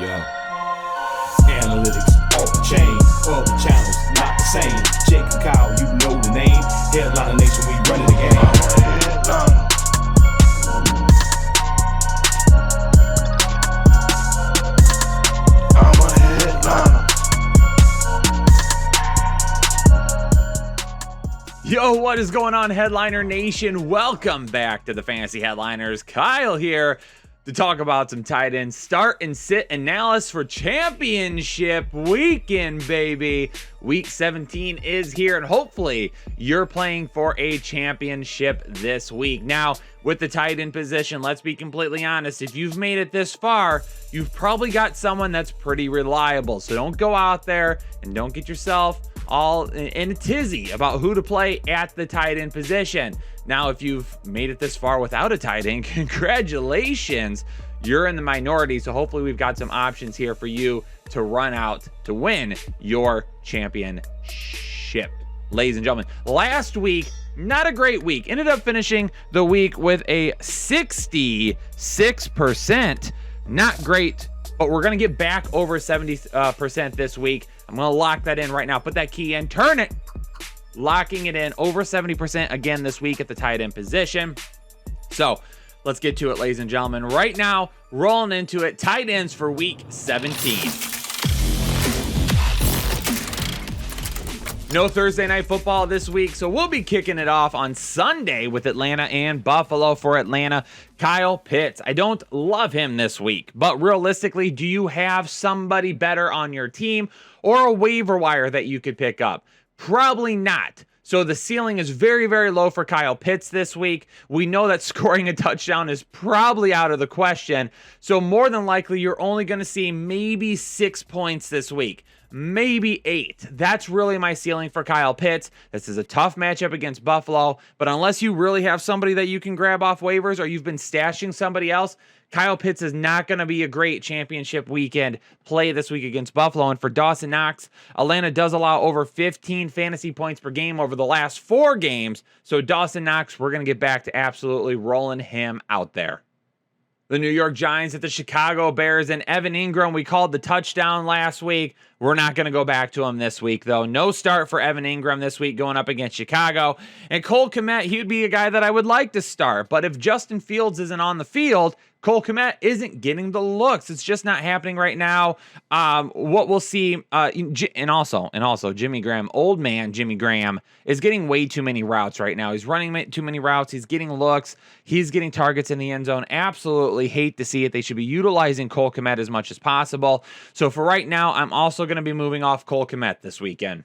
Yeah. Analytics off the chain, other channels not the same. Jake and Kyle, you know the name. Headliner Nation, we running the game. I'm a headliner. Yo, what is going on, Headliner Nation? Welcome back to the Fantasy Headliners. Kyle here to talk about some tight end start and sit analysis for championship weekend, baby. Week 17 is here, and hopefully you're playing for a championship this week. Now, with the tight end position, let's be completely honest. If you've made it this far, you've probably got someone that's pretty reliable. So don't go out there and don't get yourself all in a tizzy about who to play at the tight end position. Now, if you've made it this far without a tight end, congratulations, you're in the minority. So hopefully we've got some options here for you to run out to win your championship. Ladies and gentlemen, last week, not a great week. Ended up finishing the week with a 66%. Not great, but we're going to get back over 70% this week. I'm going to lock that in right now. Put that key in, turn it. Locking it in over 70% again this week at the tight end position. So let's get to it, ladies and gentlemen. Right now, rolling into it, tight ends for week 17. No Thursday night football this week, so we'll be kicking it off on Sunday with Atlanta and Buffalo. For Atlanta, Kyle Pitts. I don't love him this week, but realistically, do you have somebody better on your team or a waiver wire that you could pick up? Probably not. So the ceiling is very, very low for Kyle Pitts this week. We know that scoring a touchdown is probably out of the question. So more than likely, you're only going to see maybe 6 points this week. Maybe 8. That's really my ceiling for Kyle Pitts. This is a tough matchup against Buffalo, but unless you really have somebody that you can grab off waivers or you've been stashing somebody else, Kyle Pitts is not going to be a great championship weekend play this week against Buffalo. And for Dawson Knox, Atlanta does allow over 15 fantasy points per game over the last 4 games. So Dawson Knox, we're going to get back to absolutely rolling him out there. The New York Giants at the Chicago Bears, and Evan Ingram, we called the touchdown last week. We're not going to go back to him this week, though. No start for Evan Ingram this week going up against Chicago. And Cole Kmet, he would be a guy that I would like to start. But if Justin Fields isn't on the field, Cole Kmet isn't getting the looks. It's just not happening right now. What we'll see, and also Jimmy Graham, old man Jimmy Graham, is getting way too many routes right now. He's running too many routes. He's getting looks. He's getting targets in the end zone. Absolutely hate to see it. They should be utilizing Cole Kmet as much as possible. So for right now, I'm also going to be moving off Cole Kmet this weekend.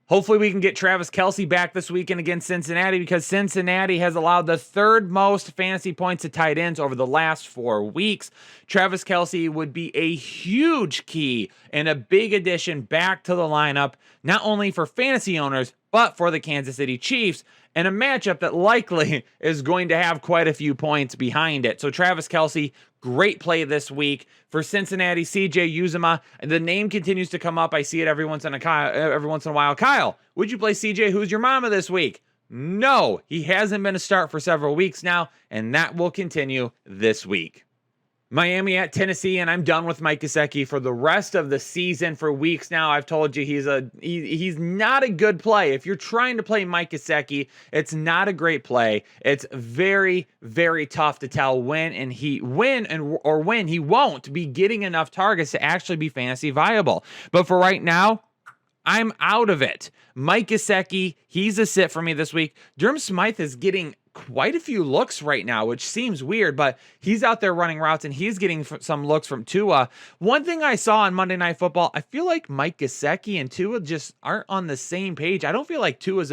Hopefully we can get Travis Kelce back this weekend against Cincinnati, because Cincinnati has allowed the 3rd most fantasy points to tight ends over the last 4 weeks. Travis Kelce would be a huge key and a big addition back to the lineup, not only for fantasy owners, but for the Kansas City Chiefs, and a matchup that likely is going to have quite a few points behind it. So Travis Kelce, great play this week. For Cincinnati, CJ Uzomah, the name continues to come up. I see it every once in a while. Kyle, would you play CJ Who's Your Mama this week? No, he hasn't been a start for several weeks now, and that will continue this week. Miami at Tennessee, and I'm done with Mike Gesicki for the rest of the season. For weeks now, I've told you he's not a good play. If you're trying to play Mike Gesicki, it's not a great play. It's very, very tough to tell when he won't be getting enough targets to actually be fantasy viable. But for right now, I'm out of it. Mike Gesicki, he's a sit for me this week. Durham Smythe is getting quite a few looks right now, which seems weird, but he's out there running routes and he's getting some looks from Tua. One thing I saw on Monday Night Football, I feel like Mike Gesicki and Tua just aren't on the same page. I don't feel like Tua's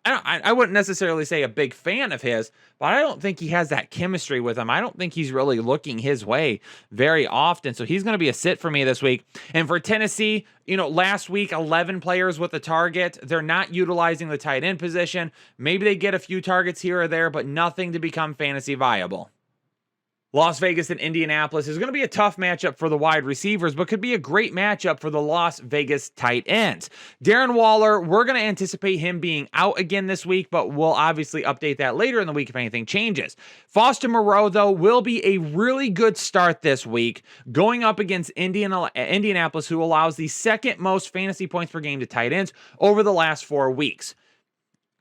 I wouldn't necessarily say a big fan of his, but I don't think he has that chemistry with him. I don't think he's really looking his way very often. So he's going to be a sit for me this week. And for Tennessee, last week, 11 players with a target. They're not utilizing the tight end position. Maybe they get a few targets here or there, but nothing to become fantasy viable. Las Vegas and Indianapolis is going to be a tough matchup for the wide receivers, but could be a great matchup for the Las Vegas tight ends. Darren Waller, we're going to anticipate him being out again this week, but we'll obviously update that later in the week if anything changes. Foster Moreau, though, will be a really good start this week, going up against Indianapolis, who allows the second most fantasy points per game to tight ends over the last 4 weeks.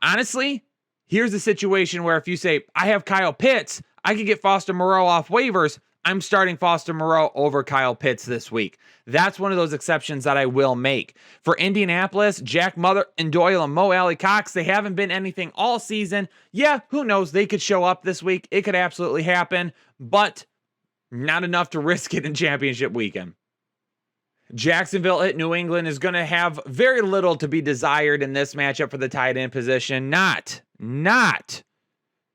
Honestly, here's a situation where if you say, I have Kyle Pitts, I could get Foster Moreau off waivers. I'm starting Foster Moreau over Kyle Pitts this week. That's one of those exceptions that I will make. For Indianapolis, Jack Mother and Doyle and Mo Alley Cox, they haven't been anything all season. Yeah, who knows? They could show up this week. It could absolutely happen, but not enough to risk it in championship weekend. Jacksonville at New England is going to have very little to be desired in this matchup for the tight end position. Not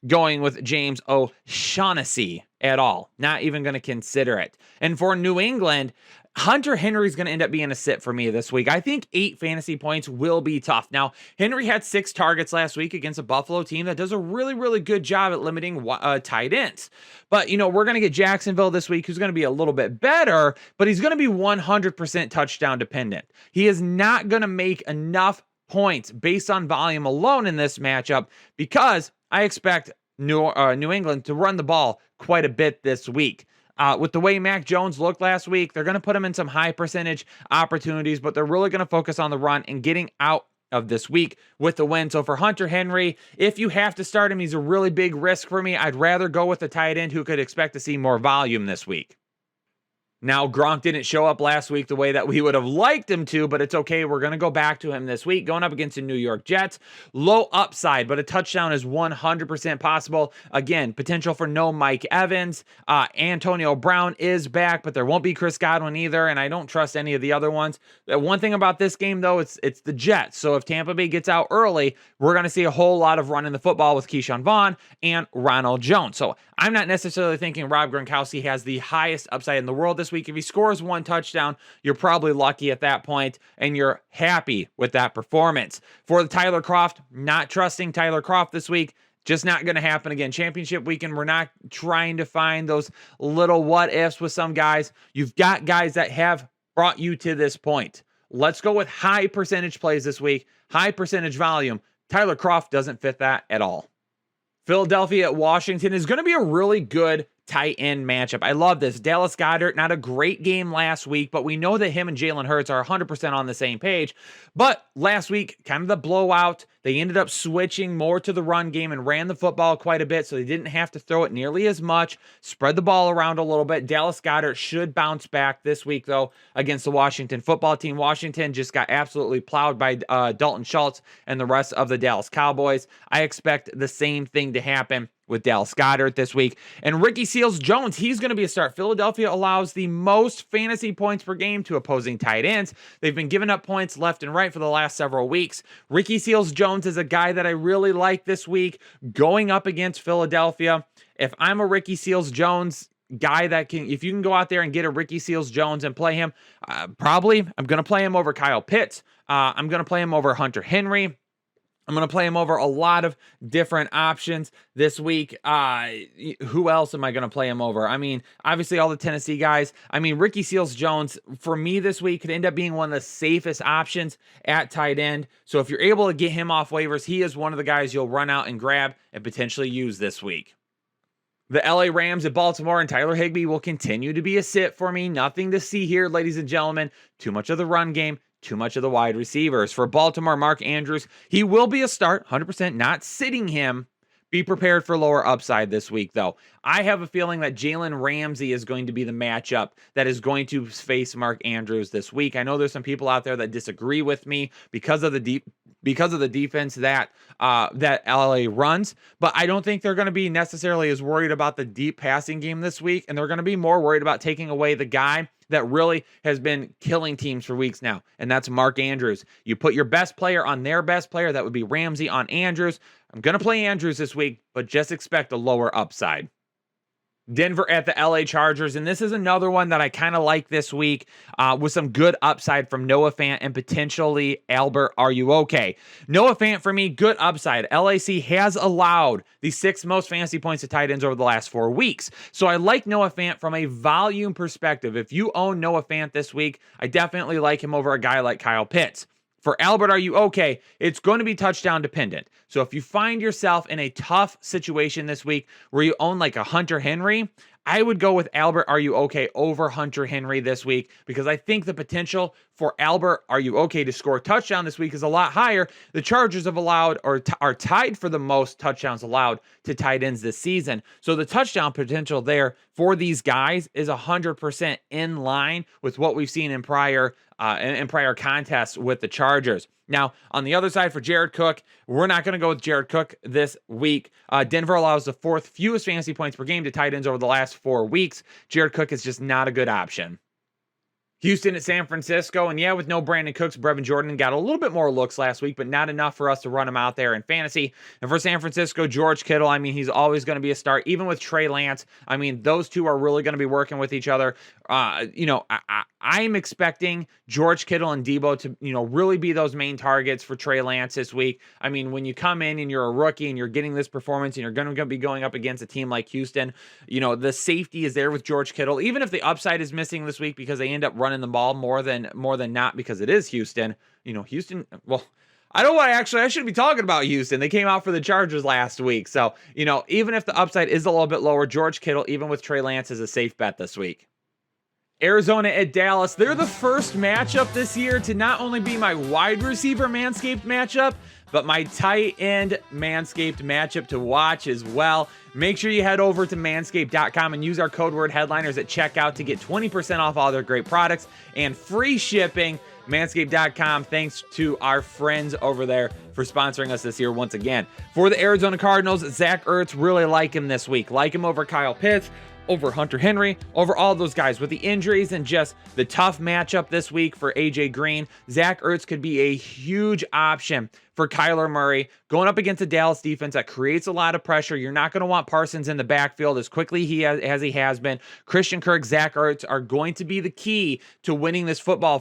going with James O'Shaughnessy at all. Not even going to consider it. And for New England, Hunter Henry is going to end up being a sit for me this week. I think 8 fantasy points will be tough. Now, Henry had 6 targets last week against a Buffalo team that does a really, really good job at limiting tight ends. But, we're going to get Jacksonville this week, who's going to be a little bit better, but he's going to be 100% touchdown dependent. He is not going to make enough points based on volume alone in this matchup because I expect New England to run the ball quite a bit this week. With the way Mac Jones looked last week, they're going to put him in some high percentage opportunities, but they're really going to focus on the run and getting out of this week with the win. So for Hunter Henry, if you have to start him, he's a really big risk for me. I'd rather go with a tight end who could expect to see more volume this week. Now, Gronk didn't show up last week the way that we would have liked him to, but it's okay. We're going to go back to him this week, going up against the New York Jets. Low upside, but a touchdown is 100% possible. Again, potential for no Mike Evans. Antonio Brown is back, but there won't be Chris Godwin either, and I don't trust any of the other ones. One thing about this game, though, it's the Jets. So if Tampa Bay gets out early, we're going to see a whole lot of running the football with Keyshawn Vaughn and Ronald Jones. So I'm not necessarily thinking Rob Gronkowski has the highest upside in the world this week. If he scores 1 touchdown, you're probably lucky at that point, and you're happy with that performance. For the Tyler Kroft, not trusting Tyler Kroft this week. Just not going to happen again. Championship weekend, we're not trying to find those little what ifs with some guys. You've got guys that have brought you to this point. Let's go with high percentage plays this week, high percentage volume. Tyler Kroft doesn't fit that at all. Philadelphia at Washington is going to be a really good tight end matchup. I love this. Dallas Goedert, not a great game last week, but we know that him and Jalen Hurts are 100% on the same page. But last week, kind of the blowout. They ended up switching more to the run game and ran the football quite a bit, so they didn't have to throw it nearly as much, spread the ball around a little bit. Dallas Goedert should bounce back this week, though, against the Washington football team. Washington just got absolutely plowed by Dalton Schultz and the rest of the Dallas Cowboys. I expect the same thing to happen with Dallas Goedert this week. And Ricky Seals-Jones, he's going to be a start. Philadelphia allows the most fantasy points per game to opposing tight ends. They've been giving up points left and right for the last several weeks. Ricky Seals-Jones is a guy that I really like this week going up against Philadelphia. If I'm a Ricky Seals-Jones guy that can, if you can go out there and get a Ricky Seals-Jones and play him, probably I'm going to play him over Kyle Pitts. I'm going to play him over Hunter Henry. I'm going to play him over a lot of different options this week. Who else am I going to play him over? I mean, obviously all the Tennessee guys. I mean, Ricky Seals-Jones, for me this week, could end up being one of the safest options at tight end. So if you're able to get him off waivers, he is one of the guys you'll run out and grab and potentially use this week. The LA Rams at Baltimore and Tyler Higbee will continue to be a sit for me. Nothing to see here, ladies and gentlemen. Too much of the run game. Too much of the wide receivers. For Baltimore, Mark Andrews, he will be a start, 100%, not sitting him. Be prepared for lower upside this week, though. I have a feeling that Jalen Ramsey is going to be the matchup that is going to face Mark Andrews this week. I know there's some people out there that disagree with me because of the defense that LA runs, but I don't think they're going to be necessarily as worried about the deep passing game this week, and they're going to be more worried about taking away the guy that really has been killing teams for weeks now, and that's Mark Andrews. You put your best player on their best player, that would be Ramsey on Andrews. I'm going to play Andrews this week, but just expect a lower upside. Denver at the LA Chargers, and this is another one that I kind of like this week with some good upside from Noah Fant and potentially Albert Are You Okay? Noah Fant, for me, good upside. LAC has allowed the 6th most fantasy points to tight ends over the last 4 weeks. So I like Noah Fant from a volume perspective. If you own Noah Fant this week, I definitely like him over a guy like Kyle Pitts. For Albert Are You Okay? It's going to be touchdown dependent. So if you find yourself in a tough situation this week where you own like a Hunter Henry, I would go with Albert Are You Okay over Hunter Henry this week because I think the potential for Albert Are You Okay to score a touchdown this week is a lot higher. The Chargers have allowed or are tied for the most touchdowns allowed to tight ends this season. So the touchdown potential there for these guys is 100% in line with what we've seen in prior contests with the Chargers. Now, on the other side for Jared Cook, we're not going to go with Jared Cook this week. Denver allows the 4th fewest fantasy points per game to tight ends over the last 4 weeks. Jared Cook is just not a good option. Houston at San Francisco, and yeah, with no Brandon Cooks, Brevin Jordan got a little bit more looks last week, but not enough for us to run him out there in fantasy. And for San Francisco, George Kittle, I mean, he's always going to be a start, even with Trey Lance. I mean, those two are really going to be working with each other. I'm expecting George Kittle and Debo to, really be those main targets for Trey Lance this week. I mean, when you come in and you're a rookie and you're getting this performance and you're going to be going up against a team like Houston, the safety is there with George Kittle. Even if the upside is missing this week because they end up running the ball more than not because it is Houston. Houston, well, I shouldn't be talking about Houston. They came out for the Chargers last week. So, even if the upside is a little bit lower, George Kittle, even with Trey Lance, is a safe bet this week. Arizona at Dallas. They're the first matchup this year to not only be my wide receiver Manscaped matchup, but my tight end Manscaped matchup to watch as well. Make sure you head over to manscaped.com and use our code word headliners at checkout to get 20% off all their great products and free shipping. Manscaped.com. Thanks to our friends over there for sponsoring us this year once again. For the Arizona Cardinals, Zach Ertz, really like him this week. Like him over Kyle Pitts, over Hunter Henry, over all those guys. With the injuries and just the tough matchup this week for AJ Green, Zach Ertz could be a huge option for Kyler Murray going up against a Dallas defense that creates a lot of pressure. You're not going to want Parsons in the backfield as quickly as he has been. Christian Kirk, Zach Ertz are going to be the key to winning this football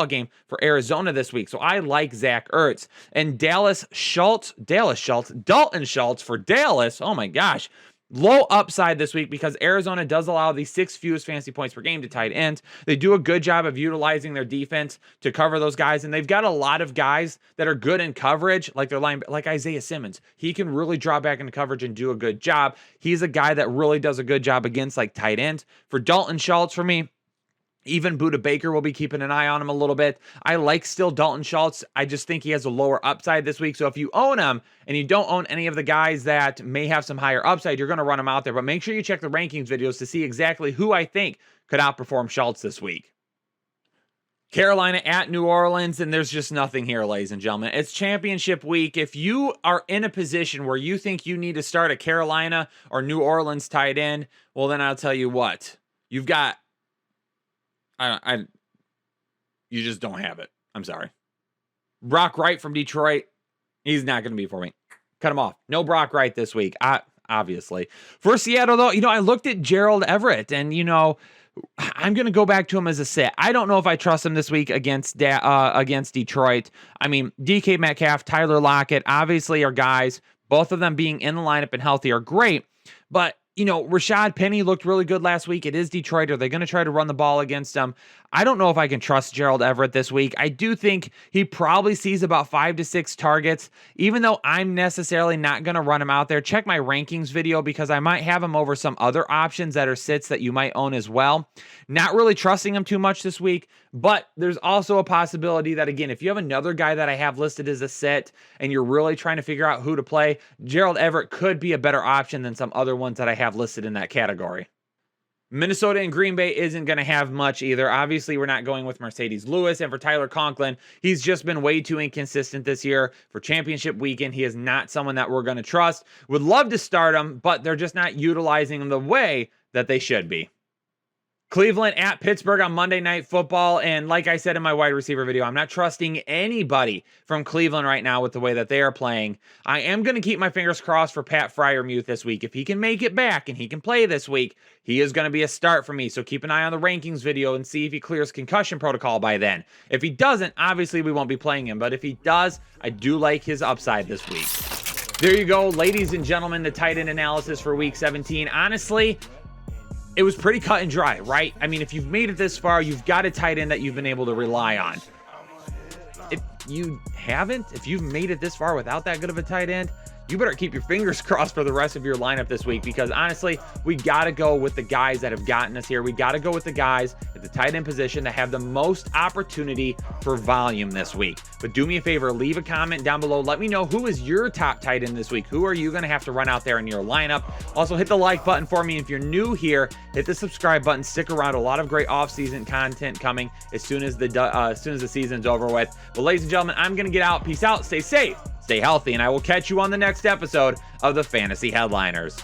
game for Arizona this week. So I like Zach Ertz. And Dalton Schultz for Dallas. Oh my gosh. Low upside this week because Arizona does allow the 6th fewest fantasy points per game to tight ends. They do a good job of utilizing their defense to cover those guys, and they've got a lot of guys that are good in coverage, like their line, like Isaiah Simmons. He can really draw back into coverage and do a good job. He's a guy that really does a good job against like tight ends. For Dalton Schultz, for me, even Budda Baker will be keeping an eye on him a little bit. I like still Dalton Schultz. I just think he has a lower upside this week. So if you own him and you don't own any of the guys that may have some higher upside, you're going to run him out there. But make sure you check the rankings videos to see exactly who I think could outperform Schultz this week. Carolina at New Orleans, and there's just nothing here, ladies and gentlemen. It's championship week. If you are in a position where you think you need to start a Carolina or New Orleans tight end, well, then I'll tell you what. You've got you just don't have it. I'm sorry. Brock Wright from Detroit, he's not going to be for me. Cut him off. No Brock Wright this week, obviously. For Seattle, though, I looked at Gerald Everett, and, I'm going to go back to him as a sit. I don't know if I trust him this week against Detroit. I mean, DK Metcalf, Tyler Lockett, obviously are guys, both of them being in the lineup and healthy are great, but Rashad Penny looked really good last week. It is Detroit. Are they going to try to run the ball against them? I don't know if I can trust Gerald Everett this week. I do think he probably sees about 5 to 6 targets, even though I'm necessarily not going to run him out there. Check my rankings video because I might have him over some other options that are sits that you might own as well. Not really trusting him too much this week, but there's also a possibility that, again, if you have another guy that I have listed as a sit and you're really trying to figure out who to play, Gerald Everett could be a better option than some other ones that I have listed in that category. Minnesota and Green Bay isn't going to have much either. Obviously, we're not going with Mercedes Lewis. And for Tyler Conklin, he's just been way too inconsistent this year. For championship weekend, he is not someone that we're going to trust. Would love to start him, but they're just not utilizing him the way that they should be. Cleveland at Pittsburgh on Monday Night Football. And like I said in my wide receiver video, I'm not trusting anybody from Cleveland right now with the way that they are playing. I am going to keep my fingers crossed for Pat Freiermuth this week. If he can make it back and he can play this week, he is going to be a start for me. So keep an eye on the rankings video and see if he clears concussion protocol by then. If he doesn't, obviously we won't be playing him. But if he does, I do like his upside this week. There you go, ladies and gentlemen, the tight end analysis for week 17. Honestly, it was pretty cut and dry, right? I mean, if you've made it this far, you've got a tight end that you've been able to rely on. If you haven't, if you've made it this far without that good of a tight end, you better keep your fingers crossed for the rest of your lineup this week, because honestly, we got to go with the guys that have gotten us here. We got to go with the guys at the tight end position that have the most opportunity for volume this week. But do me a favor, leave a comment down below. Let me know who is your top tight end this week. Who are you going to have to run out there in your lineup? Also, hit the like button for me. If you're new here, hit the subscribe button. Stick around. A lot of great off-season content coming as soon as the season's over with. Well, ladies and gentlemen, I'm going to get out. Peace out. Stay safe. Stay healthy, and I will catch you on the next episode of the Fantasy Headliners.